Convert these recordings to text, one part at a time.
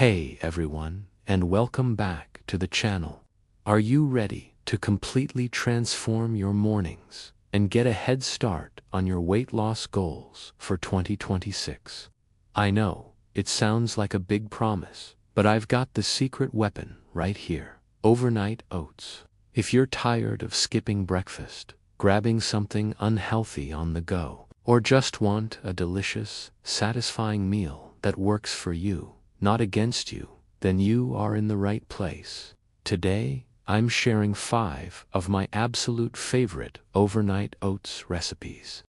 Hey everyone, and welcome back to the channel. Are you ready to completely transform your mornings and get a head start on your weight loss goals for 2026? I know, it sounds like a big promise, but I've got the secret weapon right here: overnight oats. If you're tired of skipping breakfast, grabbing something unhealthy on the go, or just want a delicious, satisfying meal that works for you, not against you, then you are in the right place. Today, I'm sharing 5 of my absolute favorite overnight oats recipes.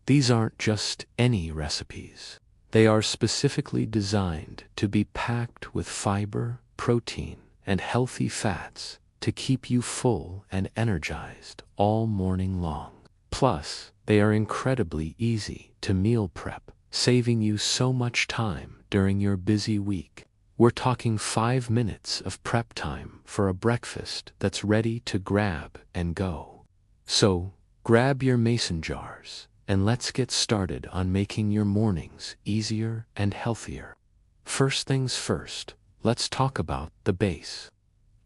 These aren't just any recipes. They are specifically designed to be packed with fiber, protein, and healthy fats to keep you full and energized all morning long. Plus, they are incredibly easy to meal prep, saving you so much time during your busy week. We're talking 5 minutes of prep time for a breakfast that's ready to grab and go. So, grab your mason jars, and let's get started on making your mornings easier and healthier. First things first, let's talk about the base.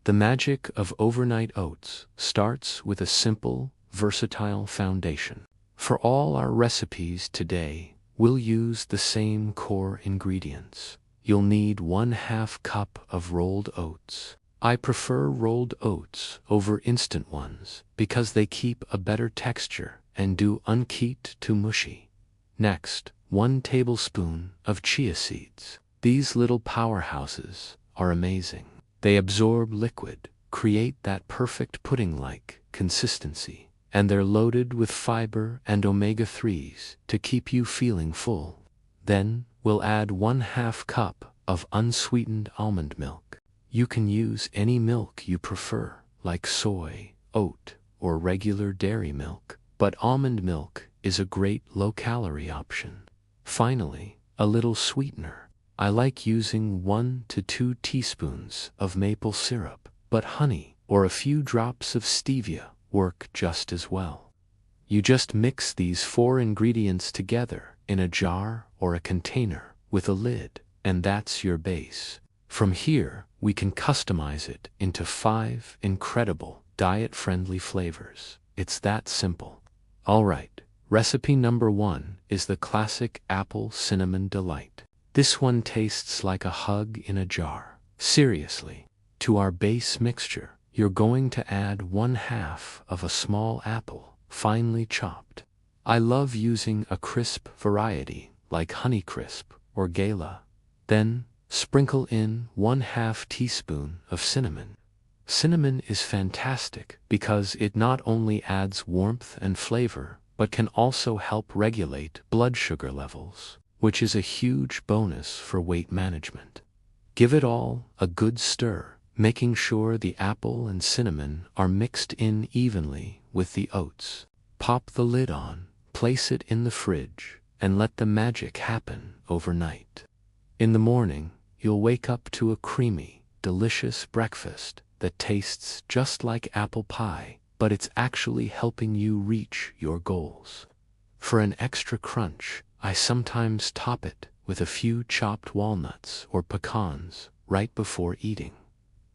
The magic of overnight oats starts with a simple, versatile foundation. For all our recipes today, we'll use the same core ingredients. You'll need 1/2 cup of rolled oats. I prefer rolled oats over instant ones because they keep a better texture and don't get too mushy. Next, 1 tablespoon of chia seeds. These little powerhouses are amazing. They absorb liquid, create that perfect pudding-like consistency, and they're loaded with fiber and omega-3s to keep you feeling full. Then, we'll add 1/2 cup of unsweetened almond milk. You can use any milk you prefer, like soy, oat, or regular dairy milk, but almond milk is a great low-calorie option. Finally, a little sweetener. I like using 1 to 2 teaspoons of maple syrup, but honey or a few drops of stevia work just as well. You just mix these 4 ingredients together in a jar or a container with a lid, and that's your base. From here, we can customize it into 5 incredible, diet-friendly flavors. It's that simple. Alright, recipe number 1 is the classic apple cinnamon delight. This one tastes like a hug in a jar. Seriously, to our base mixture, you're going to add 1/2 of a small apple, finely chopped. I love using a crisp variety like Honeycrisp or Gala. Then, sprinkle in 1/2 teaspoon of cinnamon. Cinnamon is fantastic because it not only adds warmth and flavor, but can also help regulate blood sugar levels, which is a huge bonus for weight management. Give it all a good stir, making sure the apple and cinnamon are mixed in evenly with the oats. Pop the lid on, place it in the fridge, and let the magic happen overnight. In the morning, you'll wake up to a creamy, delicious breakfast that tastes just like apple pie, but it's actually helping you reach your goals. For an extra crunch, I sometimes top it with a few chopped walnuts or pecans right before eating.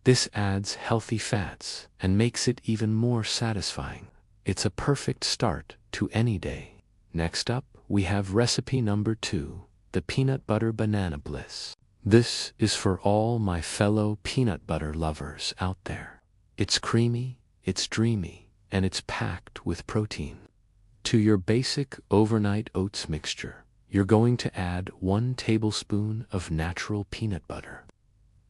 This adds healthy fats and makes it even more satisfying. It's a perfect start to any day. Next up, we have recipe number 2, the peanut butter banana bliss. This is for all my fellow peanut butter lovers out there. It's creamy, it's dreamy, and it's packed with protein. To your basic overnight oats mixture, you're going to add 1 tablespoon of natural peanut butter.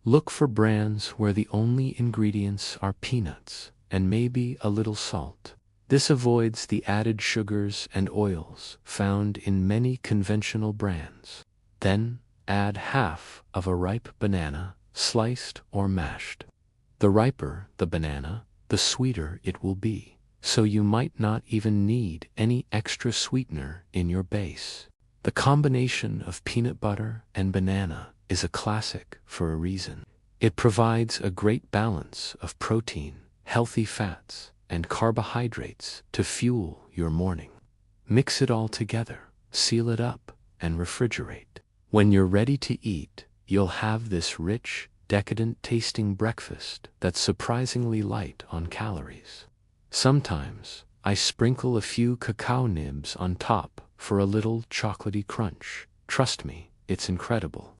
Look for brands where the only ingredients are peanuts and maybe a little salt. This avoids the added sugars and oils found in many conventional brands. Then, add 1/2 of a ripe banana, sliced or mashed. The riper the banana, the sweeter it will be, so you might not even need any extra sweetener in your base. The combination of peanut butter and banana is a classic for a reason. It provides a great balance of protein, healthy fats, and carbohydrates to fuel your morning. Mix it all together, seal it up, and refrigerate. When you're ready to eat, you'll have this rich, decadent-tasting breakfast that's surprisingly light on calories. Sometimes, I sprinkle a few cacao nibs on top for a little chocolatey crunch. Trust me, it's incredible.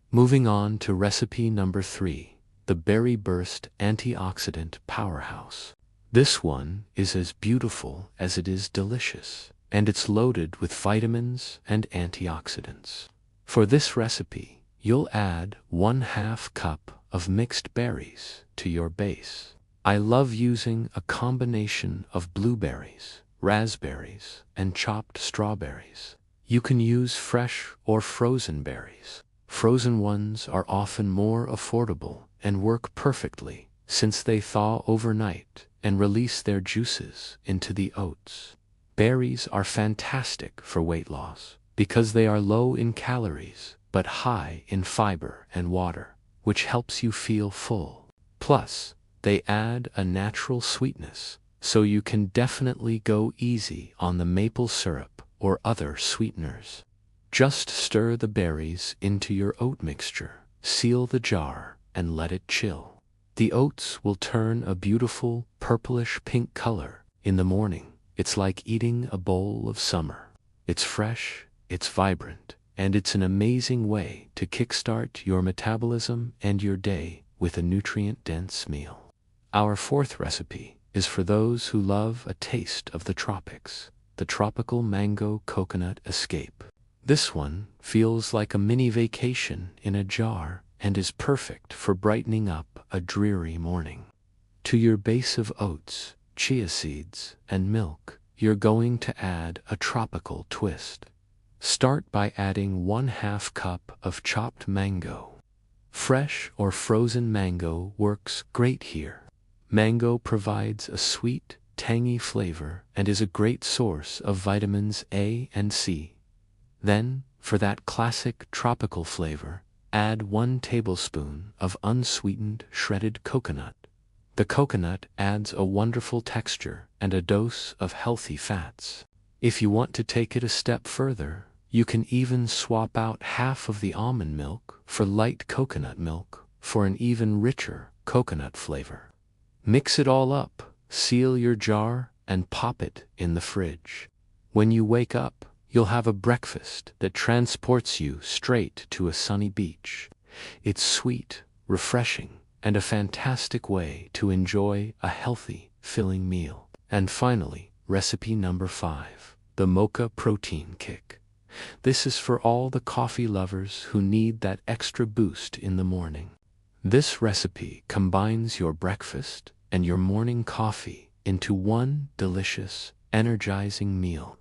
Moving on to recipe number 3, the Berry Burst Antioxidant Powerhouse. This one is as beautiful as it is delicious, and it's loaded with vitamins and antioxidants. For this recipe, you'll add 1/2 cup of mixed berries to your base. I love using a combination of blueberries, raspberries, and chopped strawberries. You can use fresh or frozen berries. Frozen ones are often more affordable and work perfectly since they thaw overnight and release their juices into the oats. Berries are fantastic for weight loss because they are low in calories but high in fiber and water, which helps you feel full. Plus, they add a natural sweetness, so you can definitely go easy on the maple syrup or other sweeteners. Just stir the berries into your oat mixture, seal the jar, and let it chill. The oats will turn a beautiful purplish-pink color in the morning. It's like eating a bowl of summer. It's fresh, it's vibrant, and it's an amazing way to kickstart your metabolism and your day with a nutrient-dense meal. Our 4th recipe is for those who love a taste of the tropics, the tropical mango coconut escape. This one feels like a mini vacation in a jar and is perfect for brightening up a dreary morning. To your base of oats, chia seeds, and milk, you're going to add a tropical twist. Start by adding 1/2 cup of chopped mango. Fresh or frozen mango works great here. Mango provides a sweet, tangy flavor and is a great source of vitamins A and C. Then, for that classic tropical flavor, add 1 tablespoon of unsweetened shredded coconut. The coconut adds a wonderful texture and a dose of healthy fats. If you want to take it a step further, you can even swap out half of the almond milk for light coconut milk for an even richer coconut flavor. Mix it all up, seal your jar, and pop it in the fridge. When you wake up, you'll have a breakfast that transports you straight to a sunny beach. It's sweet, refreshing, and a fantastic way to enjoy a healthy, filling meal. And finally, recipe number 5, the mocha protein kick. This is for all the coffee lovers who need that extra boost in the morning. This recipe combines your breakfast and your morning coffee into one delicious, energizing meal.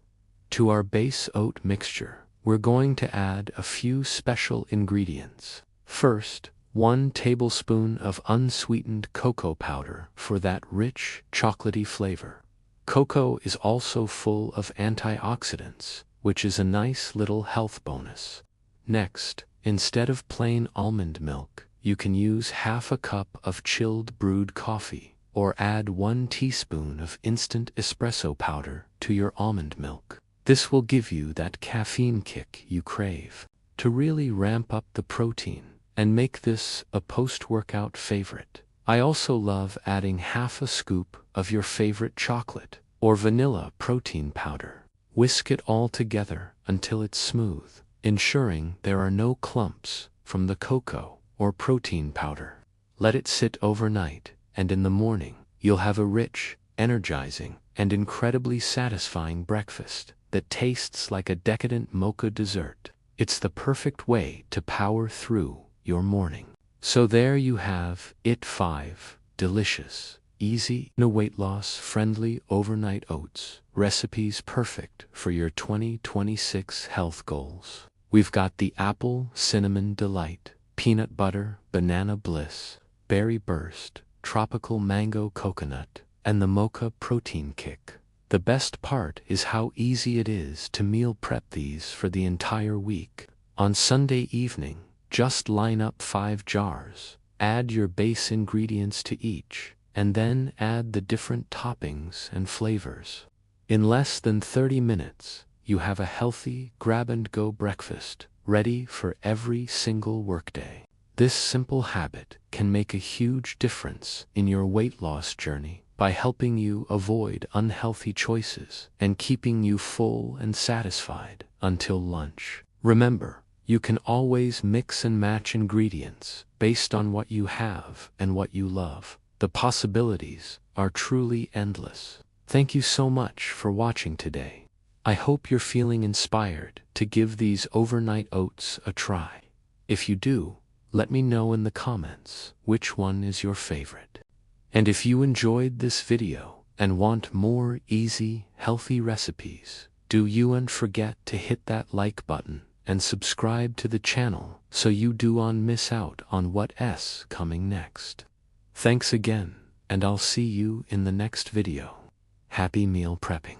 To our base oat mixture, we're going to add a few special ingredients. First, 1 tablespoon of unsweetened cocoa powder for that rich, chocolatey flavor. Cocoa is also full of antioxidants, which is a nice little health bonus. Next, instead of plain almond milk, you can use 1/2 cup of chilled brewed coffee, or add 1 teaspoon of instant espresso powder to your almond milk. This will give you that caffeine kick you crave. To really ramp up the protein and make this a post-workout favorite, I also love adding 1/2 scoop of your favorite chocolate or vanilla protein powder. Whisk it all together until it's smooth, ensuring there are no clumps from the cocoa or protein powder. Let it sit overnight, and in the morning, you'll have a rich, energizing, and incredibly satisfying breakfast that tastes like a decadent mocha dessert. It's the perfect way to power through your morning. So there you have it, 5 delicious, easy, no weight loss friendly overnight oats recipes perfect for your 2026 health goals. We've got the apple cinnamon delight, peanut butter banana bliss, berry burst, tropical mango coconut, and the mocha protein kick. The best part is how easy it is to meal prep these for the entire week. On Sunday evening, just line up 5 jars, add your base ingredients to each, and then add the different toppings and flavors. In less than 30 minutes, you have a healthy, grab-and-go breakfast ready for every single workday. This simple habit can make a huge difference in your weight loss journey by helping you avoid unhealthy choices and keeping you full and satisfied until lunch. Remember, you can always mix and match ingredients based on what you have and what you love. The possibilities are truly endless. Thank you so much for watching today. I hope you're feeling inspired to give these overnight oats a try. If you do, let me know in the comments which one is your favorite. And if you enjoyed this video and want more easy, healthy recipes, don't forget to hit that like button and subscribe to the channel so you don't miss out on what's coming next. Thanks again, and I'll see you in the next video. Happy meal prepping.